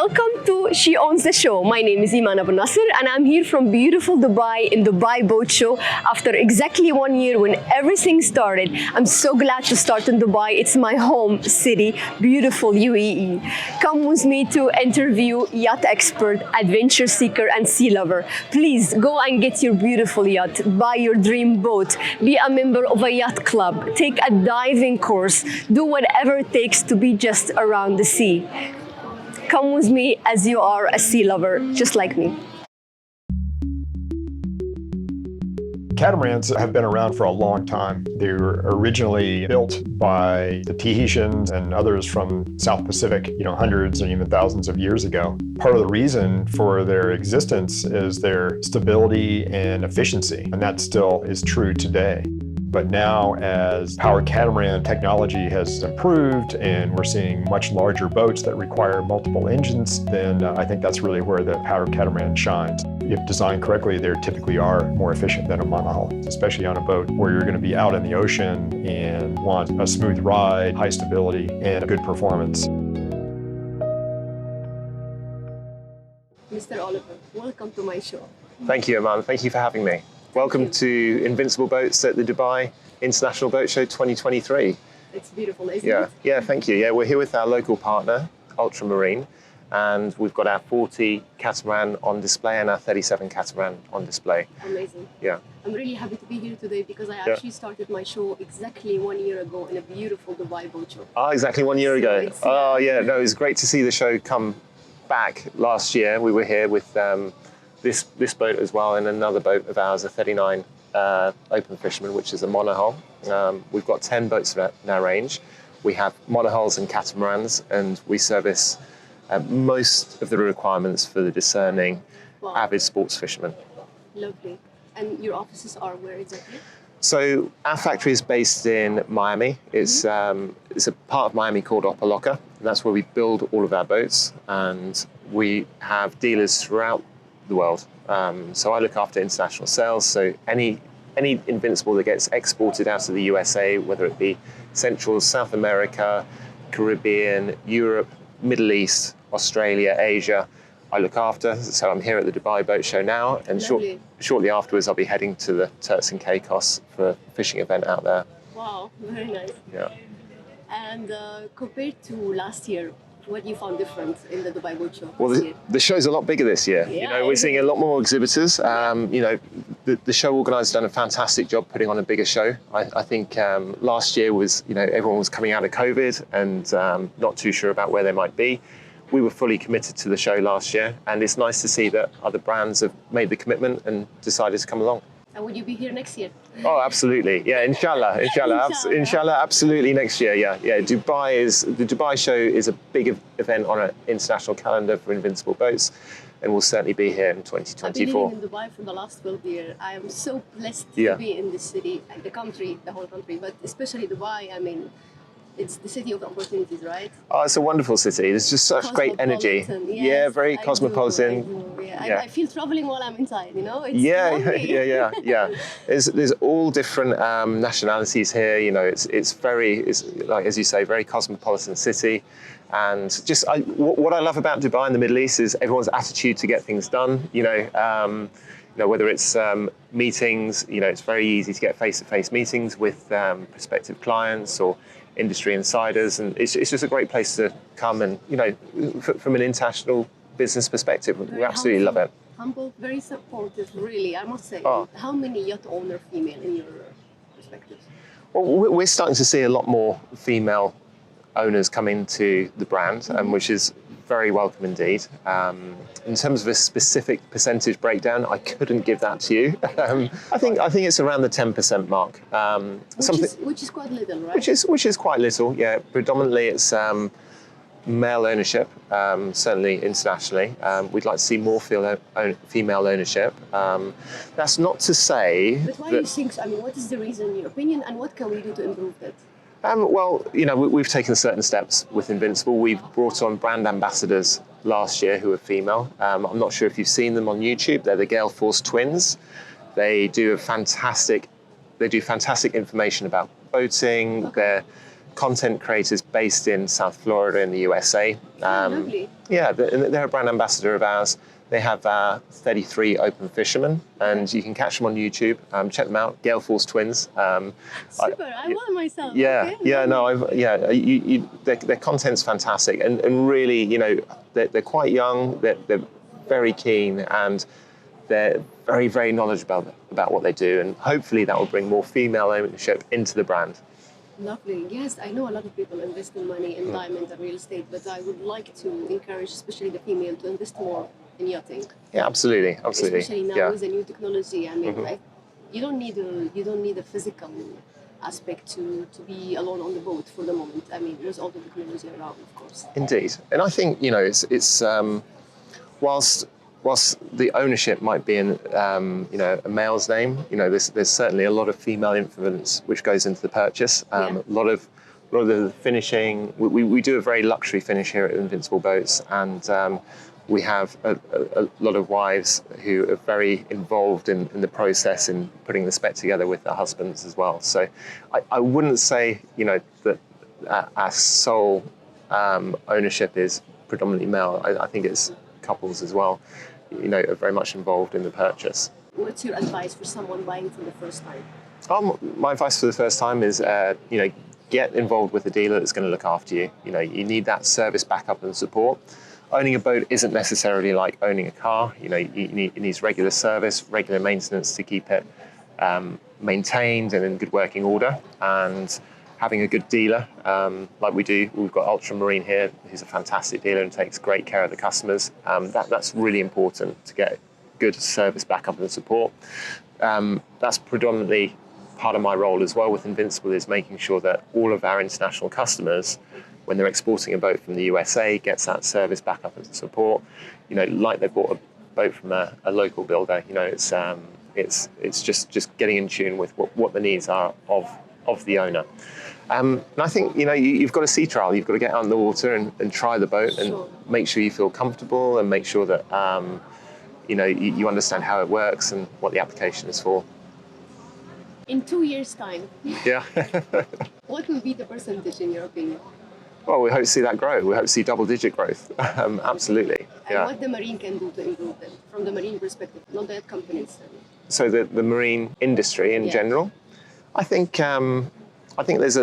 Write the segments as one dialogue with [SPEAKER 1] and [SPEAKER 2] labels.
[SPEAKER 1] Welcome to She Owns the Show. My name is Eman Abo Al Nasr and I'm here from beautiful Dubai in Dubai Boat Show after exactly 1 year when everything started. I'm so glad to start in Dubai. It's my home city, beautiful UAE. Come with me to interview yacht expert, adventure seeker and sea lover. Please go and get your beautiful yacht, buy your dream boat, be a member of a yacht club, take a diving course, do whatever it takes to be just around the sea. Come with me as you are a sea lover, just like me.
[SPEAKER 2] Catamarans have been around for a long time. They were originally built by the Tahitians and others from South Pacific, hundreds and even thousands of years ago. Part of the reason for their existence is their stability and efficiency, and that still is true today. But now, as powered catamaran technology has improved and we're seeing much larger boats that require multiple engines, then I think that's really where the powered catamaran shines. If designed correctly, they typically are more efficient than a monohull, especially on a boat where you're going to be out in the ocean and want a smooth ride, high stability, and good performance.
[SPEAKER 1] Mr. Oliver, welcome to my show.
[SPEAKER 3] Thank you, Eman. Thank you for having me. Welcome to Invincible Boats at the Dubai International Boat Show 2023.
[SPEAKER 1] It's beautiful, isn't it?
[SPEAKER 3] Yeah, thank you. Yeah, we're here with our local partner, Ultramarine, and we've got our 40 catamaran on display and our 37 catamaran on display.
[SPEAKER 1] Amazing.
[SPEAKER 3] Yeah.
[SPEAKER 1] I'm really happy to be here today because I actually started my show exactly 1 year ago in a beautiful Dubai boat show.
[SPEAKER 3] Oh, exactly 1 year ago. Oh, yeah. No, it was great to see the show come back last year. We were here with this boat as well, and another boat of ours, a 39 open fisherman, which is a monohull. We've got 10 boats in our range. We have monohulls and catamarans, and we service most of the requirements for the discerning avid sports fisherman.
[SPEAKER 1] Lovely. And your offices are where exactly?
[SPEAKER 3] So our factory is based in Miami. It's a part of Miami called Opa-locka, and that's where we build all of our boats, and we have dealers throughout the world. So I look after international sales. So any Invincible that gets exported out of the USA, whether it be Central, South America, Caribbean, Europe, Middle East, Australia, Asia, I look after. So I'm here at the Dubai Boat Show now, and shortly afterwards I'll be heading to the Turks and Caicos for a fishing event out there.
[SPEAKER 1] Wow, very nice.
[SPEAKER 3] Yeah.
[SPEAKER 1] And compared to last year, what you found different in the Dubai Boat Show?
[SPEAKER 3] Well, the show's a lot bigger this year.
[SPEAKER 1] Yeah,
[SPEAKER 3] we're seeing a lot more exhibitors. The show organizer done a fantastic job putting on a bigger show. I think last year was, everyone was coming out of COVID and not too sure about where they might be. We were fully committed to the show last year, and it's nice to see that other brands have made the commitment and decided to come along.
[SPEAKER 1] And will you be here next year?
[SPEAKER 3] Oh, absolutely. Yeah, inshallah, absolutely next year. Yeah. The Dubai show is a big event on an international calendar for Invincible Boats, and we'll certainly be here in 2024.
[SPEAKER 1] I've been living in Dubai for the last 12 years. I am so blessed to be in this city, the whole country, but especially Dubai. I mean, it's the city of opportunities, right?
[SPEAKER 3] Oh, it's a wonderful city. There's just such great energy.
[SPEAKER 1] Yes,
[SPEAKER 3] yeah, very cosmopolitan.
[SPEAKER 1] I feel traveling while I'm inside, It's
[SPEAKER 3] yeah. There's all different nationalities here. It's like, as you say, very cosmopolitan city. And just what I love about Dubai and the Middle East is everyone's attitude to get things done. Whether it's meetings, it's very easy to get face-to-face meetings with prospective clients or industry insiders, and it's just a great place to come and, from an international business perspective, we absolutely love it.
[SPEAKER 1] Humble, very supportive, really, I must say. How many yacht owner female in your perspective?
[SPEAKER 3] Well, we're starting to see a lot more female owners come into the brand, which is very welcome indeed. In terms of a specific percentage breakdown, I couldn't give that to you. I think it's around the 10% mark.
[SPEAKER 1] Which is quite little, right?
[SPEAKER 3] Which is quite little. Yeah, predominantly it's male ownership. Certainly internationally, we'd like to see more female ownership. That's not to say.
[SPEAKER 1] But why do you think so? I mean, what is the reason, in your opinion, and what can we do to improve that?
[SPEAKER 3] Well, we've taken certain steps with Invincible. We've brought on brand ambassadors last year who are female. I'm not sure if you've seen them on YouTube. They're the Gale Force twins. They do fantastic information about boating. They're content creators based in South Florida in the USA.
[SPEAKER 1] Lovely.
[SPEAKER 3] Yeah, they're a brand ambassador of ours. They have 33 open fishermen, and you can catch them on YouTube. Check them out, Gale Force Twins.
[SPEAKER 1] Super, I want myself.
[SPEAKER 3] Yeah,
[SPEAKER 1] Okay,
[SPEAKER 3] yeah,
[SPEAKER 1] lovely.
[SPEAKER 3] no, their content's fantastic, and really, you know, they're quite young, they're very keen, and they're very, very knowledgeable about what they do, and hopefully that will bring more female ownership into the brand.
[SPEAKER 1] Lovely. Yes, I know a lot of people invest in money in diamond and real estate, but I would like to encourage, especially the female, to invest more in yachting.
[SPEAKER 3] Yeah, absolutely, absolutely.
[SPEAKER 1] Especially now
[SPEAKER 3] Yeah.
[SPEAKER 1] with the new technology. I mean, you don't need a physical aspect to be alone on the boat for the moment. I mean, there's all the technology around, of course.
[SPEAKER 3] Indeed, and I think, you know, it's whilst the ownership might be in you know, a male's name, you know, there's certainly a lot of female influence which goes into the purchase. A lot of the finishing. We do a very luxury finish here at Invincible Boats, and we have a lot of wives who are very involved in the process in putting the spec together with their husbands as well. So I wouldn't say, you know, that our sole ownership is predominantly male. I think it's couples as well, you know, are very much involved in the purchase.
[SPEAKER 1] What's your advice for someone buying for the first time?
[SPEAKER 3] My advice for the first time is, you know, get involved with a dealer that's going to look after you. You know, you need that service backup and support. Owning a boat isn't necessarily like owning a car. You know, it needs regular service, regular maintenance to keep it maintained and in good working order. And having a good dealer, like we do, we've got Ultramarine here, who's a fantastic dealer and takes great care of the customers. That's really important to get good service backup and support. That's predominantly part of my role as well with Invincible, is making sure that all of our international customers, when they're exporting a boat from the USA, gets that service backup and support. You know, like they bought a boat from a local builder. You know, it's just getting in tune with what the needs are of the owner. And I think, you know, you've got a sea trial. You've got to get out in the water and try the boat and make sure you feel comfortable and make sure that you know, you understand how it works and what the application is for.
[SPEAKER 1] In 2 years' time,
[SPEAKER 3] Yeah.
[SPEAKER 1] what will be the percentage in your opinion?
[SPEAKER 3] Well, we hope to see that grow. We hope to see double-digit growth. Absolutely.
[SPEAKER 1] And
[SPEAKER 3] Yeah.
[SPEAKER 1] what the marine can do to improve them, from the marine perspective, not the companies.
[SPEAKER 3] So the marine industry in general, I think there's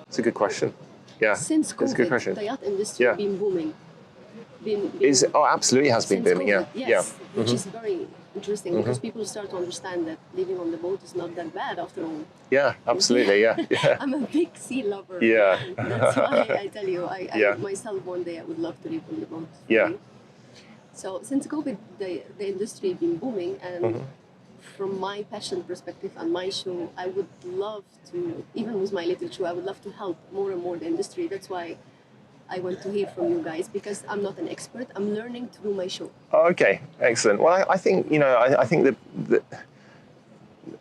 [SPEAKER 3] it's a good question. Yeah.
[SPEAKER 1] Since
[SPEAKER 3] it's a good question.
[SPEAKER 1] COVID, the yacht industry has been booming.
[SPEAKER 3] Absolutely has been
[SPEAKER 1] Since
[SPEAKER 3] booming.
[SPEAKER 1] COVID,
[SPEAKER 3] Yeah.
[SPEAKER 1] yes,
[SPEAKER 3] Yeah.
[SPEAKER 1] which is very interesting because people start to understand that living on the boat is not that bad after all.
[SPEAKER 3] Yeah. Absolutely. Yeah. Yeah.
[SPEAKER 1] I'm a big sea lover.
[SPEAKER 3] Yeah.
[SPEAKER 1] That's why I tell you, I
[SPEAKER 3] Yeah.
[SPEAKER 1] myself one day I would love to live on the boat.
[SPEAKER 3] Yeah.
[SPEAKER 1] So since COVID, the industry been booming, and from my passion perspective and my show, I would love to, even with my little show, I would love to help more and more the industry. That's why I want to hear from you guys, because I'm not an expert. I'm learning through my show.
[SPEAKER 3] Oh, okay, excellent. Well, I think, you know, I think that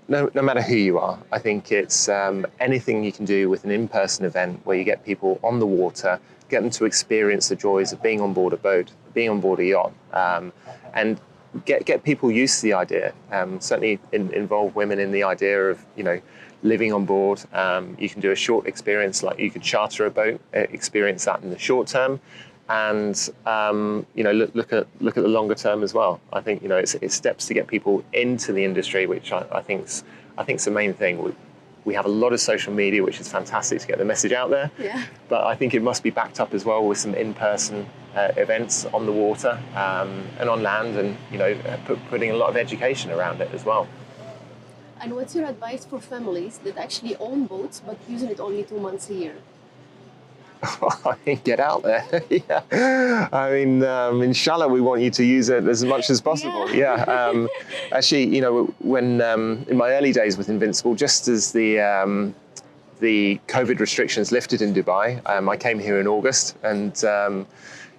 [SPEAKER 3] no matter who you are, I think it's anything you can do with an in-person event where you get people on the water, get them to experience the joys of being on board a boat, being on board a yacht, and get people used to the idea. Certainly involve women in the idea of, you know, living on board. You can do a short experience, like you could charter a boat, experience that in the short term, and you know, look at the longer term as well. I think, you know, it's steps to get people into the industry, which I think's the main thing. We have a lot of social media, which is fantastic to get the message out there.
[SPEAKER 1] Yeah.
[SPEAKER 3] But I think it must be backed up as well with some in-person events on the water and on land, and, you know, putting a lot of education around it as well.
[SPEAKER 1] And what's your advice for families that actually own boats but using it only 2 months a year?
[SPEAKER 3] I mean, get out there. Yeah. I mean, inshallah, we want you to use it as much as possible. Yeah. Actually, you know, when in my early days with Invincible, just as the COVID restrictions lifted in Dubai, I came here in August, and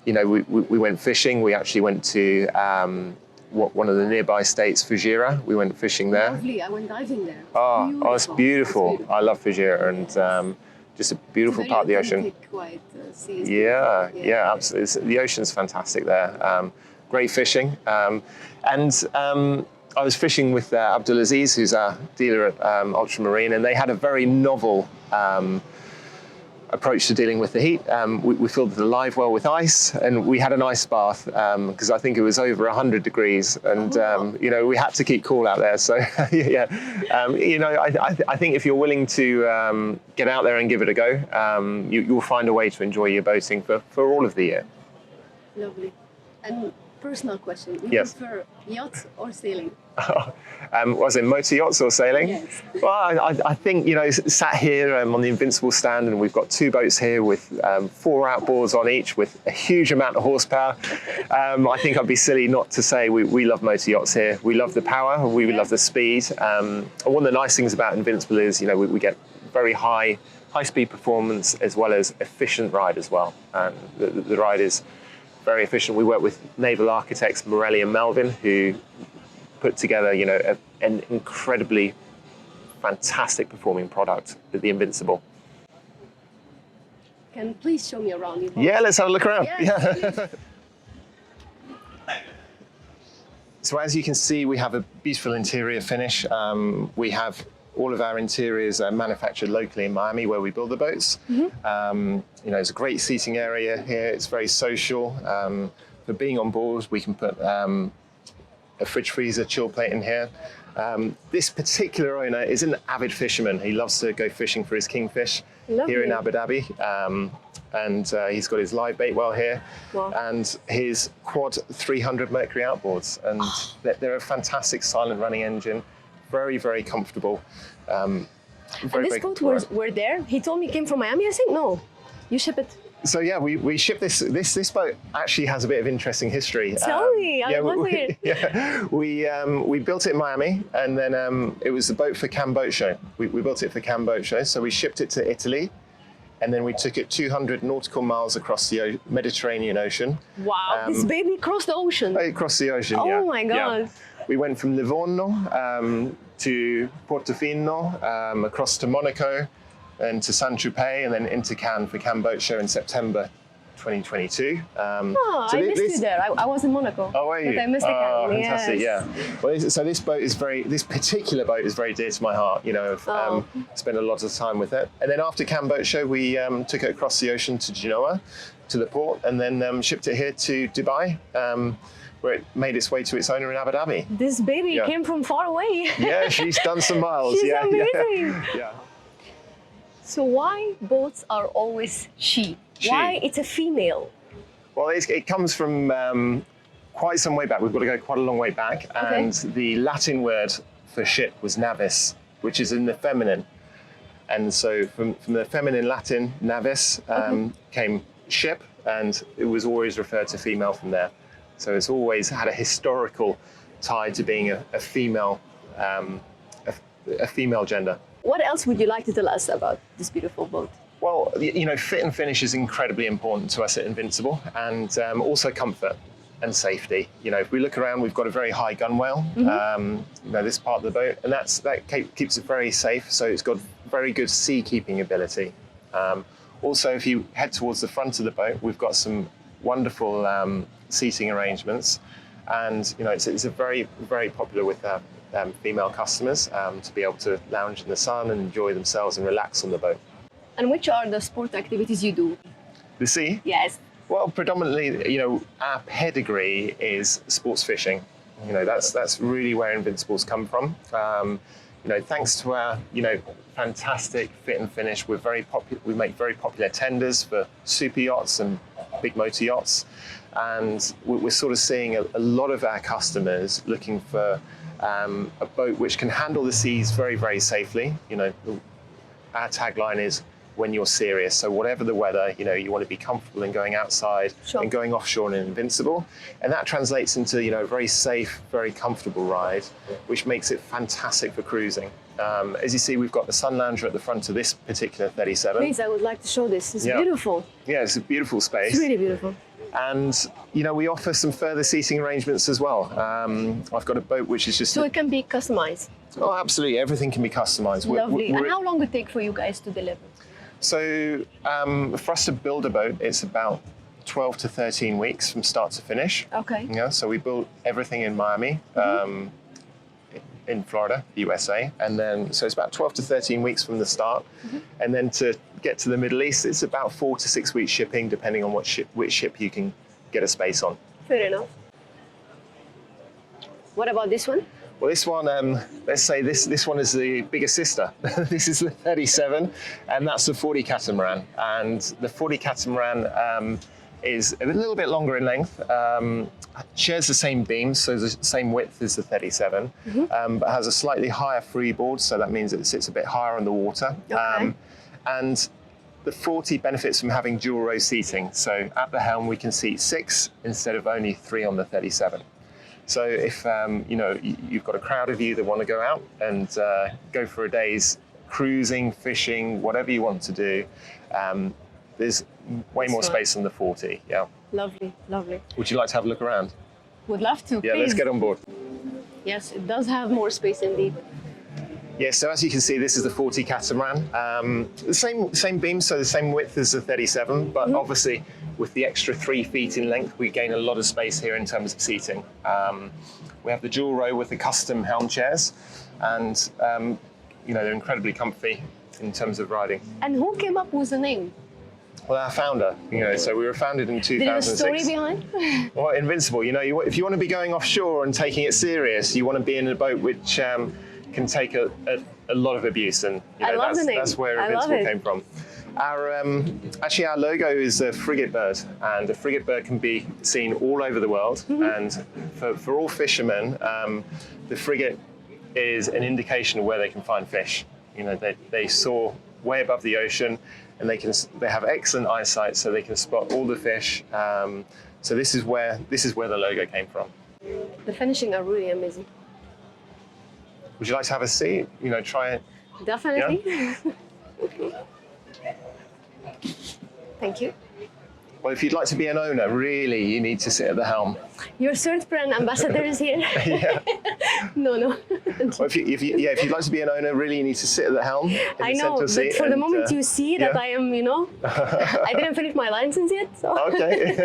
[SPEAKER 3] you know, we went fishing. We actually went to one of the nearby states, Fujairah. We went fishing there.
[SPEAKER 1] Lovely. I went diving there.
[SPEAKER 3] It's beautiful. I love Fujairah, and just a beautiful part of the ocean.
[SPEAKER 1] Quite, sea is
[SPEAKER 3] Yeah, absolutely. The ocean's fantastic there. Great fishing, and I was fishing with Abdulaziz, who's our dealer at Ultramarine, and they had a very novel approach to dealing with the heat. We filled the live well with ice, and we had an ice bath because I think it was over 100 degrees, and you know, we had to keep cool out there. So yeah, you know, I think if you're willing to get out there and give it a go, you'll find a way to enjoy your boating for all of the year.
[SPEAKER 1] Lovely. And personal question, you
[SPEAKER 3] Yes.
[SPEAKER 1] prefer yachts or sailing?
[SPEAKER 3] Was it motor yachts or sailing?
[SPEAKER 1] Yes.
[SPEAKER 3] Well, I think, you know, sat here on the Invincible stand, and we've got 2 boats here with 4 outboards on each with a huge amount of horsepower. I think I'd be silly not to say we love motor yachts here. We love the power, we love the speed. And one of the nice things about Invincible is, you know, we get very high speed performance as well as efficient ride as well. And the ride is very efficient. We work with naval architects Morelli and Melvin, who put together, you know, an incredibly fantastic performing product, the Invincible.
[SPEAKER 1] Can you please show me around your boat?
[SPEAKER 3] Yeah, let's have a look around.
[SPEAKER 1] Yes,
[SPEAKER 3] Yeah. So as you can see, we have a beautiful interior finish. We have all of our interiors are manufactured locally in Miami, where we build the boats. You know, it's a great seating area here. It's very social. For being on board, we can put a fridge freezer chill plate in here. This particular owner is an avid fisherman. He loves to go fishing for his kingfish here in Abu Dhabi. And he's got his live bait well here, and his quad 300 Mercury outboards. And they're a fantastic silent running engine, very, very comfortable.
[SPEAKER 1] And this boat were there? He told me it came from Miami, I think? No, you ship it.
[SPEAKER 3] So yeah, we ship this boat actually has a bit of interesting history.
[SPEAKER 1] Tell me, I want to hear.
[SPEAKER 3] Yeah, we built it in Miami, and then it was the boat for Cannes Boat Show. We built it for Cannes Boat Show, so we shipped it to Italy, and then we took it 200 nautical miles across the Mediterranean Ocean.
[SPEAKER 1] Wow, this baby crossed the ocean.
[SPEAKER 3] Across the ocean, yeah.
[SPEAKER 1] Oh my God.
[SPEAKER 3] Yeah. We went from Livorno to Portofino, across to Monaco, and to Saint-Tropez, and then into Cannes for Cannes Boat Show in September 2022.
[SPEAKER 1] I missed you there. I was in Monaco.
[SPEAKER 3] Oh, were you?
[SPEAKER 1] But I missed the Cannes.
[SPEAKER 3] Fantastic,
[SPEAKER 1] Yes.
[SPEAKER 3] yeah. Well, so this particular boat is very dear to my heart. You know, I've spent a lot of time with it. And then after Cannes Boat Show, we took it across the ocean to Genoa, to the port, and then shipped it here to Dubai, where it made its way to its owner in Abu Dhabi.
[SPEAKER 1] This baby came from far away.
[SPEAKER 3] Yeah, she's done some miles.
[SPEAKER 1] She's
[SPEAKER 3] yeah,
[SPEAKER 1] amazing.
[SPEAKER 3] Yeah.
[SPEAKER 1] So why boats are always she? Why it's a female?
[SPEAKER 3] Well, it comes from quite some way back. We've got to go quite a long way back. And the Latin word for ship was navis, which is in the feminine. And so from the feminine Latin, navis, came ship, and it was always referred to female from there. So it's always had a historical tie to being a female gender.
[SPEAKER 1] What else would you like to tell us about this beautiful boat?
[SPEAKER 3] Well, you know, fit and finish is incredibly important to us at Invincible, and also comfort and safety. You know, if we look around, we've got a very high gunwale, you know, this part of the boat, and that keeps it very safe. So it's got very good sea keeping ability. Also, if you head towards the front of the boat, we've got some wonderful seating arrangements, and you know, it's a very, very popular with female customers to be able to lounge in the sun and enjoy themselves and relax on the boat.
[SPEAKER 1] And which are the sport activities you do?
[SPEAKER 3] The sea?
[SPEAKER 1] Yes.
[SPEAKER 3] Well, predominantly, you know, our pedigree is sports fishing. You know, that's really where Invincible's come from. You know, thanks to our, you know, fantastic fit and finish, we make very popular tenders for super yachts and big motor yachts. And we're sort of seeing a lot of our customers looking for a boat which can handle the seas very, very safely. You know, our tagline is, when you're serious. So whatever the weather, you know, you want to be comfortable in going outside and going offshore and Invincible. And that translates into, you know, a very safe, very comfortable ride, which makes it fantastic for cruising. As you see, we've got the sun lounger at the front of this particular 37.
[SPEAKER 1] Please, I would like to show this. It's beautiful.
[SPEAKER 3] Yeah, it's a beautiful space.
[SPEAKER 1] It's really beautiful.
[SPEAKER 3] And, you know, we offer some further seating arrangements as well. I've got a boat which is just...
[SPEAKER 1] So it can be customized?
[SPEAKER 3] Oh, absolutely. Everything can be customized.
[SPEAKER 1] Lovely. And how long would it take for you guys to deliver?
[SPEAKER 3] So for us to build a boat, it's about 12 to 13 weeks from start to finish.
[SPEAKER 1] Okay.
[SPEAKER 3] Yeah, so we built everything in Miami. in Florida, USA, and then so it's about 12 to 13 weeks from the start, and then to get to the Middle East, it's about 4 to 6 weeks shipping, depending on which ship you can get a space on.
[SPEAKER 1] Fair enough. What about this one?
[SPEAKER 3] Well, this one, let's say this one is the bigger sister. This is the 37, and that's the 40 catamaran. And the 40 catamaran is a little bit longer in length, shares the same beams, so the same width as the 37, but has a slightly higher freeboard, so that means it sits a bit higher on the water.
[SPEAKER 1] Okay.
[SPEAKER 3] And the 40 benefits from having dual row seating. So at the helm, we can seat 6 instead of only 3 on the 37. So if you've got a crowd of you that want to go out and go for a day's cruising, fishing, whatever you want to do, there's way more space on the 40. Yeah.
[SPEAKER 1] Lovely, lovely.
[SPEAKER 3] Would you like to have a look around?
[SPEAKER 1] Would love to.
[SPEAKER 3] Yeah,
[SPEAKER 1] please.
[SPEAKER 3] let's get on board.
[SPEAKER 1] Yes, it does have more space indeed.
[SPEAKER 3] Yeah, so as you can see, this is the 40 catamaran. The same beam, so the same width as the 37, but obviously with the extra 3 feet in length, we gain a lot of space here in terms of seating. We have the dual row with the custom helm chairs, and they're incredibly comfy in terms of riding.
[SPEAKER 1] And who came up with the name?
[SPEAKER 3] Well, our founder, so we were founded in 2006.
[SPEAKER 1] There's a story behind?
[SPEAKER 3] Well, Invincible, if you want to be going offshore and taking it serious, you want to be in a boat which can take a lot of abuse, and
[SPEAKER 1] I love the name.
[SPEAKER 3] That's where Invincible came from. Our logo is a frigate bird, and a frigate bird can be seen all over the world. And for all fishermen, the frigate is an indication of where they can find fish. They soar way above the ocean, and they have excellent eyesight, so they can spot all the fish. So this is where the logo came from.
[SPEAKER 1] The finishing are really amazing.
[SPEAKER 3] Would you like to have a seat? Try it.
[SPEAKER 1] Definitely.
[SPEAKER 3] Yeah?
[SPEAKER 1] Thank you.
[SPEAKER 3] Well, if you'd like to be an owner, really, you need to sit at the helm.
[SPEAKER 1] Your third brand ambassador is here.
[SPEAKER 3] Yeah.
[SPEAKER 1] No.
[SPEAKER 3] Well, if you'd like to be an owner, really, you need to sit at the helm.
[SPEAKER 1] I know, but for the moment you see that I am, I didn't finish my license yet, so.
[SPEAKER 3] Okay.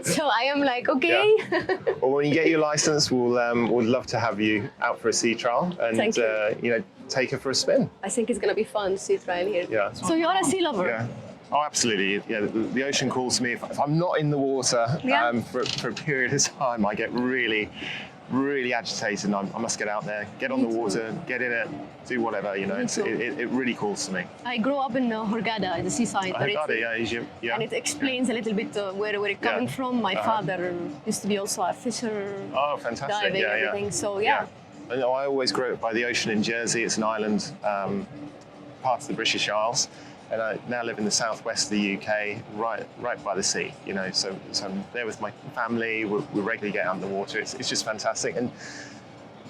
[SPEAKER 1] So I am like, okay.
[SPEAKER 3] Yeah. Well, when you get your license, we'd love to have you out for a sea trial and
[SPEAKER 1] Thank you.
[SPEAKER 3] take her for a spin.
[SPEAKER 1] I think it's gonna be fun sea trial here.
[SPEAKER 3] Yeah.
[SPEAKER 1] So you're a sea lover.
[SPEAKER 3] Yeah. Oh, absolutely. Yeah, the ocean calls to me. If I'm not in the water for a period of time, I get really, really agitated, and I must get out there, get on the water, get in it, do whatever. It really calls to me.
[SPEAKER 1] I grew up in Hurghada, the seaside.
[SPEAKER 3] Yeah.
[SPEAKER 1] And it explains a little bit where it's coming from. My father used to be also a fisher.
[SPEAKER 3] Oh, fantastic!
[SPEAKER 1] Diving, everything. So yeah.
[SPEAKER 3] I always grew up by the ocean in Jersey. It's an island, part of the British Isles. And I now live in the southwest of the UK, right by the sea. So I'm there with my family. We regularly get out in the water. It's just fantastic, and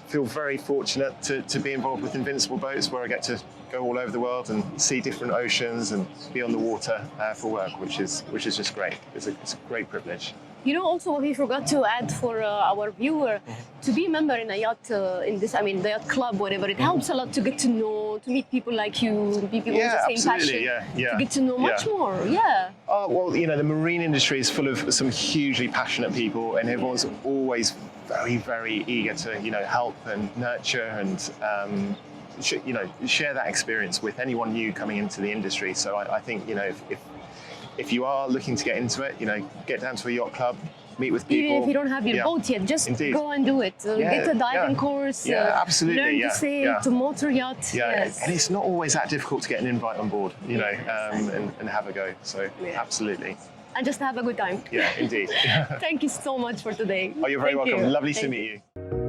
[SPEAKER 3] feel very fortunate to be involved with Invincible Boats, where I get to go all over the world and see different oceans and be on the water for work, which is just great. It's a great privilege.
[SPEAKER 1] Also what we forgot to add for our viewer, to be a member in a yacht, the yacht club, whatever, it helps a lot to get to meet people like you, people with the same passion, to get to know much more,
[SPEAKER 3] Oh, well, the marine industry is full of some hugely passionate people, and everyone's always very, very eager to, help and nurture and, share that experience with anyone new coming into the industry. So I think, if you are looking to get into it, get down to a yacht club, meet with people.
[SPEAKER 1] Even if you don't have your boat yet, just go and do it. Get a diving course.
[SPEAKER 3] Absolutely.
[SPEAKER 1] Learn to sail, to motor yacht. Yes.
[SPEAKER 3] And it's not always that difficult to get an invite on board, and have a go. So absolutely.
[SPEAKER 1] And just have a good time.
[SPEAKER 3] Yeah, indeed.
[SPEAKER 1] Thank you so much for today.
[SPEAKER 3] Oh, you're very welcome. Lovely to meet you.